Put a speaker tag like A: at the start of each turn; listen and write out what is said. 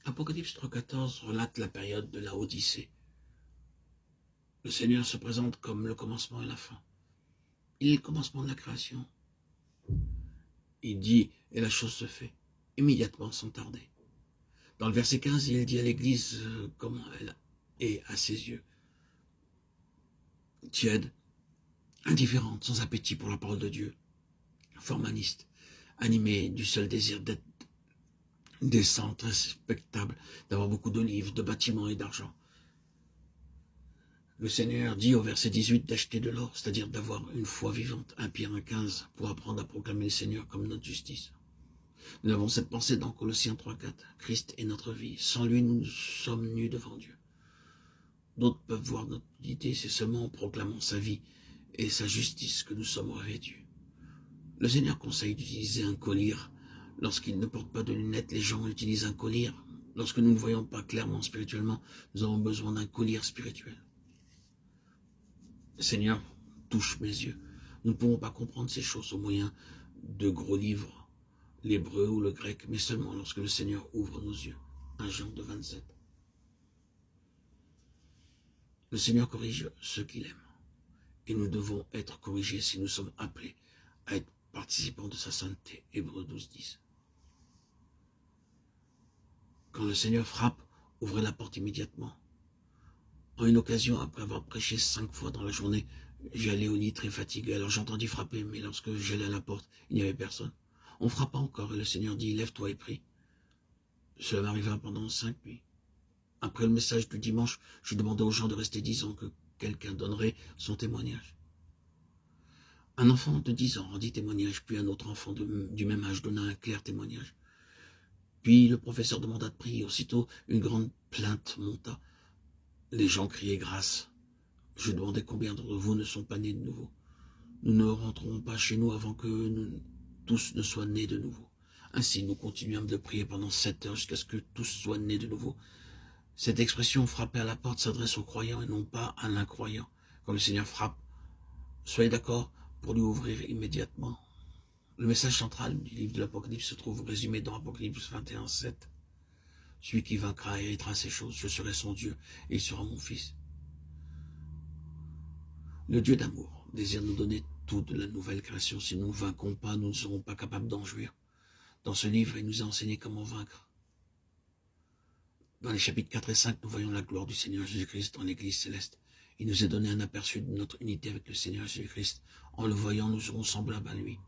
A: Apocalypse 3,14 relate la période de la Odyssée. Le Seigneur se présente comme le commencement et la fin. Il est le commencement de la création. Il dit, et la chose se fait, immédiatement, sans tarder. Dans le verset 15, il dit à l'Église comment elle est à ses yeux. Tiède, indifférente, sans appétit pour la parole de Dieu, formaliste, animée du seul désir d'être décente, respectable, d'avoir beaucoup de livres, de bâtiments et d'argent. Le Seigneur dit au verset 18 d'acheter de l'or, c'est-à-dire d'avoir une foi vivante, 1 Pierre 1,15, pour apprendre à proclamer le Seigneur comme notre justice. Nous avons cette pensée dans Colossiens 3,4. Christ est notre vie. Sans lui, nous sommes nus devant Dieu. D'autres peuvent voir notre utilité, c'est seulement en proclamant sa vie et sa justice que nous sommes revêtus. Le Seigneur conseille d'utiliser un collier. Lorsqu'il ne porte pas de lunettes, les gens utilisent un collier. Lorsque nous ne voyons pas clairement spirituellement, nous avons besoin d'un collier spirituel. Seigneur, touche mes yeux. Nous ne pouvons pas comprendre ces choses au moyen de gros livres, l'hébreu ou le grec, mais seulement lorsque le Seigneur ouvre nos yeux. 1 Jean 2,27. Le Seigneur corrige ceux qu'il aime. Et nous devons être corrigés si nous sommes appelés à être participants de sa sainteté. Hébreux 12,10. Quand le Seigneur frappe, ouvrez la porte immédiatement. En une occasion, après avoir prêché 5 fois dans la journée, j'allais au lit très fatigué. Alors j'entendis frapper, mais lorsque j'allais à la porte, il n'y avait personne. On frappa encore et le Seigneur dit, lève-toi et prie. Cela m'arriva pendant 5 nuits. Après le message du dimanche, je demandais aux gens de rester 10 ans, que quelqu'un donnerait son témoignage. Un enfant de 10 ans rendit témoignage, puis un autre enfant du même âge donna un clair témoignage. Puis le professeur demanda de prier. Aussitôt, une grande plainte monta. Les gens criaient grâce. Je demandais combien d'entre vous ne sont pas nés de nouveau. Nous ne rentrerons pas chez nous avant que nous tous ne soient nés de nouveau. Ainsi, nous continuâmes de prier pendant 7 heures jusqu'à ce que tous soient nés de nouveau. Cette expression frapper à la porte s'adresse aux croyants et non pas à l'incroyant. Quand le Seigneur frappe, soyez d'accord pour lui ouvrir immédiatement. Le message central du livre de l'Apocalypse se trouve résumé dans Apocalypse 21,7. Celui qui vaincra héritera ces choses, je serai son Dieu et il sera mon fils. Le Dieu d'amour désire nous donner tout de la nouvelle création. Si nous ne vainquons pas, nous ne serons pas capables d'en jouir. Dans ce livre, il nous a enseigné comment vaincre. Dans les chapitres 4 et 5, nous voyons la gloire du Seigneur Jésus-Christ dans l'Église céleste. Il nous a donné un aperçu de notre unité avec le Seigneur Jésus-Christ. En le voyant, nous serons semblables à lui.